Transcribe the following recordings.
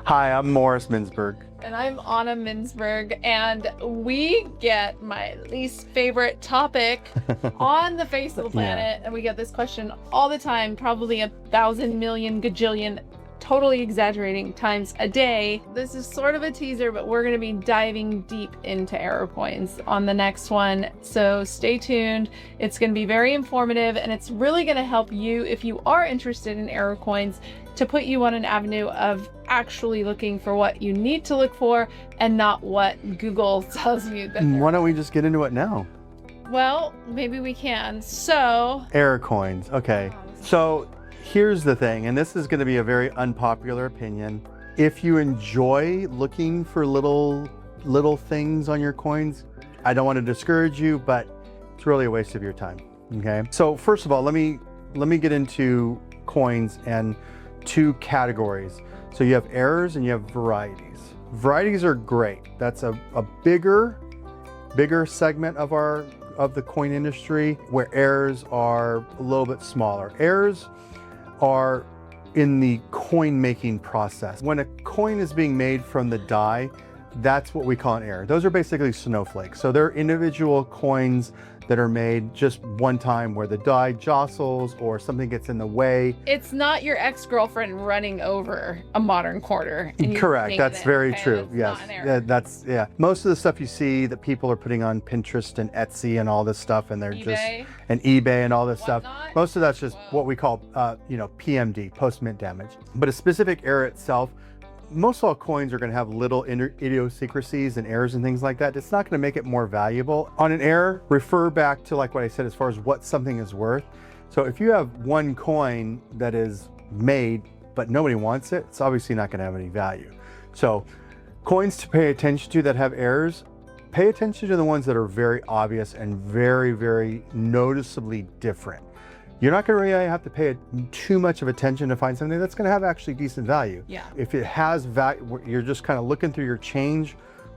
Hi, I'm Morris Minzberg. And I'm Anna Minzberg, and we get my least favorite topic on the face of the planet. And we get this question all the time, probably 1,000 million gajillion, totally exaggerating, times a day. This is sort of a teaser, but we're going to be diving deep into error coins on the next one. So stay tuned. It's going to be very informative, and it's really going to help you, if you are interested in error coins, to put you on an avenue of actually looking for what you need to look for and not what Google tells you that Why don't we just get into it now? Well, maybe we can. So Error coins. Okay. So here's the thing, and this is going to be a very unpopular opinion. If you enjoy looking for little things on your coins, I don't want to discourage you, but it's really a waste of your time. Okay. So first of all, let me get into coins and two categories. So you have errors and you have varieties. Varieties are great. That's a bigger segment of the coin industry, where errors are a little bit smaller. Errors are in the coin making process. When a coin is being made from the die, that's what we call an error. Those are basically snowflakes. So they're individual coins that are made just one time where the die jostles or something gets in the way. It's not your ex-girlfriend running over a modern quarter. Correct. That's very true. That's Yes. Yeah. Most of the stuff you see that people are putting on Pinterest and Etsy and all this stuff, and they're eBay. and eBay and all this stuff. Whatnot. Most of that's just what we call, PMD, post-mint damage. But a specific error itself, most all coins are going to have little idiosyncrasies and errors and things like that. It's not going to make it more valuable. On an error, refer back to like what I said as far as what something is worth. So if you have one coin that is made but nobody wants it, it's obviously not going to have any value. So coins to pay attention to that have errors, pay attention to the ones that are very obvious and very, very noticeably different. You're not going to really have to pay too much of attention to find something that's going to have actually decent value. Yeah. If it has value, you're just kind of looking through your change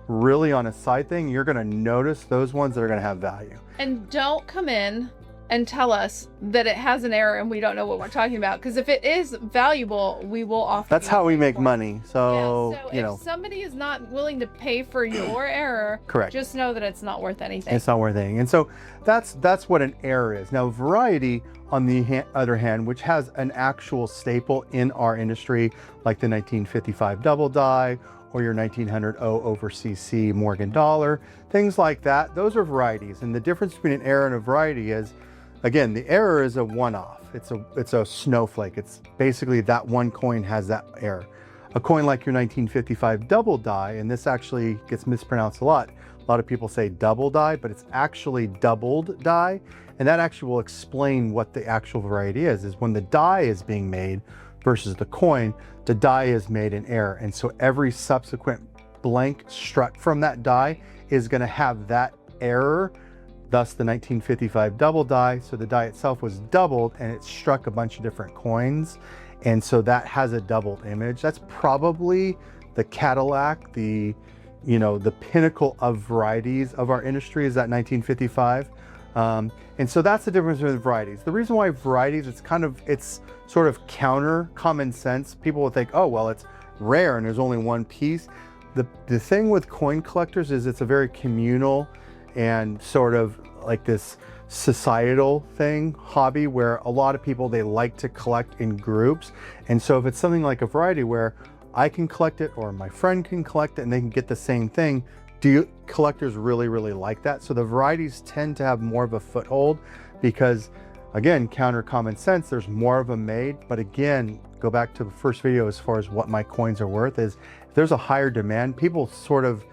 really on a side thing, you're going to notice those ones that are going to have value. And don't come in and tell us that it has an error and we don't know what we're talking about. Because if it is valuable, we will offer. That's how we make money. So, if somebody is not willing to pay for your error, correct, just know that it's not worth anything. It's not worth anything. And so that's what an error is. Now, variety, on the other hand, which has an actual staple in our industry, like the 1955 double die or your 1900 O over CC Morgan dollar, things like that, those are varieties. And the difference between an error and a variety is, again, the error is a one-off. It's a snowflake. It's basically that one coin has that error. A coin like your 1955 double die, and this actually gets mispronounced a lot. A lot of people say double die, but it's actually doubled die. And that actually will explain what the actual variety is when the die is being made versus the coin, the die is made in error. And so every subsequent blank struck from that die is going to have that error, thus the 1955 double die. So the die itself was doubled and it struck a bunch of different coins. And so that has a doubled image. That's probably the Cadillac, the pinnacle of varieties of our industry is that 1955. And so that's the difference with varieties. The reason why varieties, it's sort of counter common sense. People will think, oh, well, it's rare and there's only one piece. The thing with coin collectors is it's a very communal and sort of like this societal hobby where a lot of people, they like to collect in groups. And so if it's something like a variety where I can collect it or my friend can collect it and they can get the same thing, collectors really, really like that. So the varieties tend to have more of a foothold because, again, counter common sense, there's more of them made. But again, go back to the first video as far as what my coins are worth is if there's a higher demand, people sort of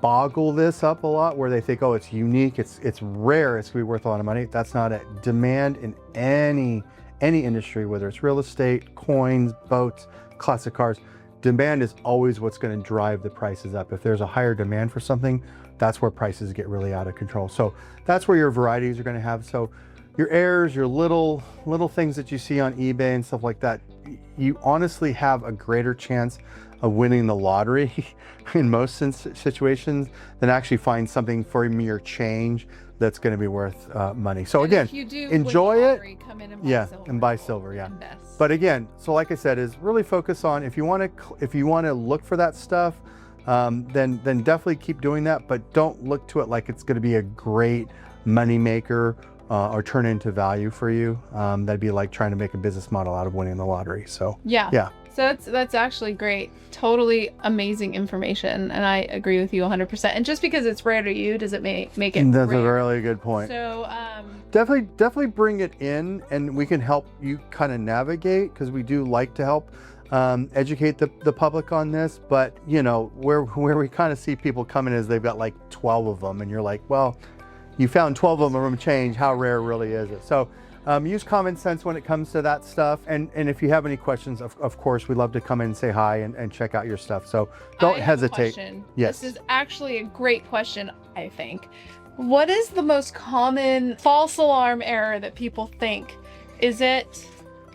boggle this up a lot where they think, oh, it's unique, it's rare, it's gonna be worth a lot of money. That's not it. Demand in any industry, whether it's real estate, coins, boats, classic cars, demand is always what's going to drive the prices up. If there's a higher demand for something, that's where prices get really out of control. So that's where your varieties are going to have. So your errors, your little things that you see on eBay and stuff like that, you honestly have a greater chance of winning the lottery in most situations than actually find something from your change that's going to be worth money. So And again, if you do enjoy win the it. lottery, come in and buy Yeah, silver. and buy silver. Yeah. Invest. But again, so like I said, is really focus on if you want to look for that stuff, then definitely keep doing that. But don't look to it like it's going to be a great money maker or turn into value for you. That'd be like trying to make a business model out of winning the lottery. So yeah. So that's actually great. Totally amazing information, and I agree with you 100%. And just because it's rare to you, does it make it that's a rare? really good point. So Definitely bring it in, and we can help you kind of navigate, because we do like to help educate the public on this. But you know, where we kind of see people coming is they've got like 12 of them, and you're like, well, you found 12 of them change. How rare really is it? So use common sense when it comes to that stuff. And if you have any questions, of course, we'd love to come in and say hi and check out your stuff. So don't I have a hesitate. question. Yes. This is actually a great question, I think. What is the most common false alarm error that people think? Is it...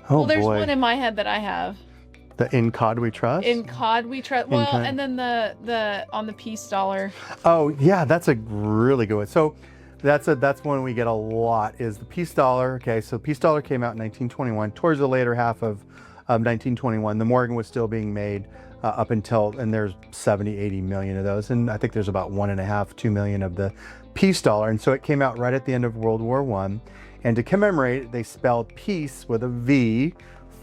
Oh well, there's boy. one in my head that I have. The In Cod We Trust? In COD we trust. Well, COD. and then the on the peace dollar. Oh yeah, that's a really good one. So that's one we get a lot, is the peace dollar. Okay, so peace dollar came out in 1921, towards the later half of 1921. The Morgan was still being made up until, and there's 70, 80 million of those. And I think there's about 1.5, 2 million of the peace dollar. And so it came out right at the end of World War I. And to commemorate it, they spelled peace with a V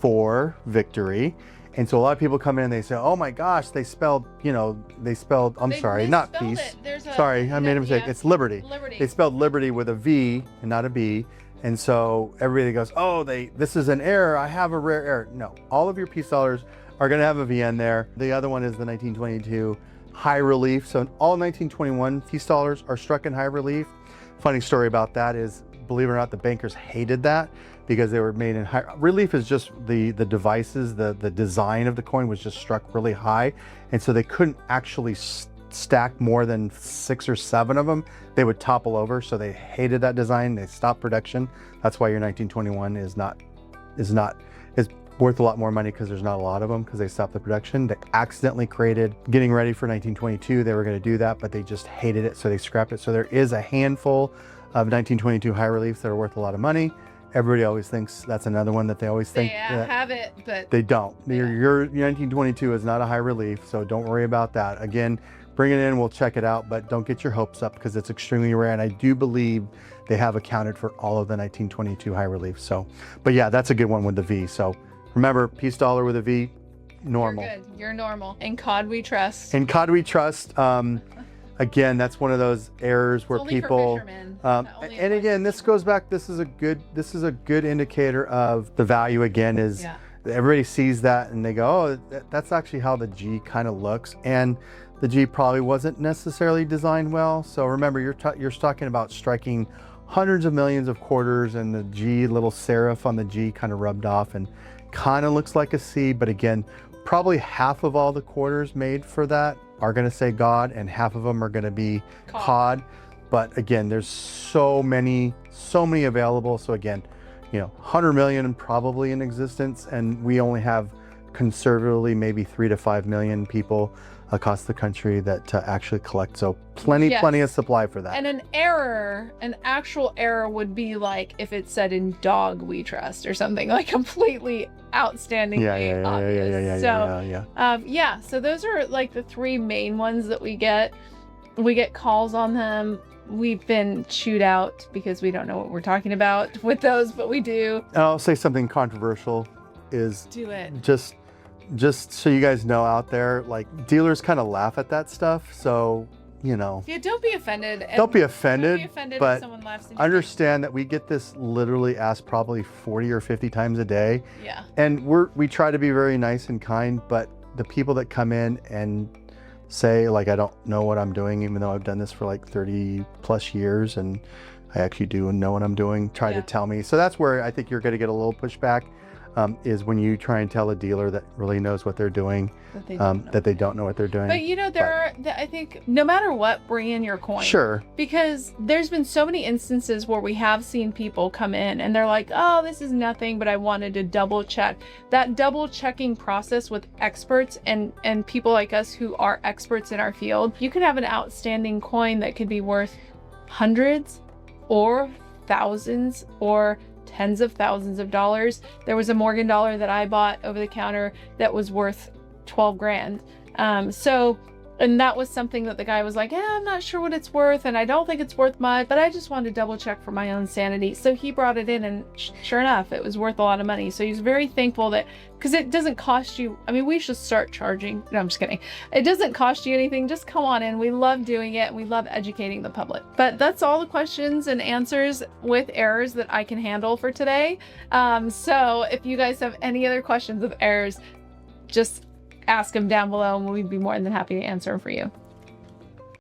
for victory. And so a lot of people come in and they say, oh my gosh, they spelled, I'm They sorry, not misspelled peace. it. There's a- Sorry, I made a mistake. yeah. It's liberty. Liberty. They spelled liberty with a V and not a B. And so everybody goes, oh, this is an error. I have a rare error. No, all of your peace dollars are going to have a V in there. The other one is the 1922 high relief. So all 1921 peace dollars are struck in high relief. Funny story about that is, believe it or not, the bankers hated that because they were made in high relief. Is just the devices, the design of the coin was just struck really high, and so they couldn't actually stack more than 6 or 7 of them. They would topple over, so they hated that design. They stopped production. That's why your 1921 is worth a lot more money, because there's not a lot of them, because they stopped the production. They accidentally created, getting ready for 1922, they were going to do that, but they just hated it, so they scrapped it. So there is a handful of 1922 high reliefs that are worth a lot of money. Everybody always thinks that's another one that they always think They that have it, but they don't. Yeah. Your 1922 is not a high relief, so don't worry about that. Again, bring it in, we'll check it out, but don't get your hopes up, because it's extremely rare. And I do believe they have accounted for all of the 1922 high reliefs. So, but yeah, that's a good one with the V. So remember, peace dollar with a V, normal. You're good. You're normal. In COD we trust. In COD we trust. Again, that's one of those errors where It's only for people. fishermen. And Only again, this goes back. This is a good indicator of the value. Again, is Yeah. everybody sees that and they go, oh, that's actually how the G kind of looks. And the G probably wasn't necessarily designed well. So remember, you're talking about striking hundreds of millions of quarters, and the G, little serif on the G, kind of rubbed off and kind of looks like a C. But again, probably half of all the quarters made for that are going to say God, and half of them are going to be COD. But again, there's so many available. So again, 100 million probably in existence, and we only have conservatively maybe 3 to 5 million people across the country that actually collect. So plenty of supply for that. And an actual error would be like if it said in dog we trust or something, like completely outstanding. Yeah. So those are like the 3 main ones that we get. We get calls on them. We've been chewed out because we don't know what we're talking about with those, but we do. And I'll say something controversial is Do it. just so you guys know out there, like, dealers kind of laugh at that stuff. So, Yeah, don't be offended. don't be offended, Don't be offended but if someone laughs in your face. understand that we get this literally asked probably 40 or 50 times a day. Yeah. And we try to be very nice and kind, but the people that come in and say, like, I don't know what I'm doing, even though I've done this for like 30 plus years and I actually do know what I'm doing, try to tell me. So that's where I think you're going to get a little pushback, is when you try and tell a dealer that really knows what they're doing, that they don't know what they're doing. But I think no matter what, bring in your coin. Sure. Because there's been so many instances where we have seen people come in and they're like, oh, this is nothing, but I wanted to double check. That double checking process with experts and people like us who are experts in our field, you can have an outstanding coin that could be worth hundreds, or thousands or tens of thousands of dollars. There was a Morgan dollar that I bought over the counter that was worth 12 grand. And that was something that the guy was like, I'm not sure what it's worth, and I don't think it's worth much, but I just wanted to double check for my own sanity. So he brought it in, and sure enough, it was worth a lot of money. So he's very thankful that, because it doesn't cost you, I mean, we should start charging. No, I'm just kidding. It doesn't cost you anything. Just come on in. We love doing it, and we love educating the public. But that's all the questions and answers with errors that I can handle for today. So if you guys have any other questions of errors, just ask them down below and we'd be more than happy to answer them for you.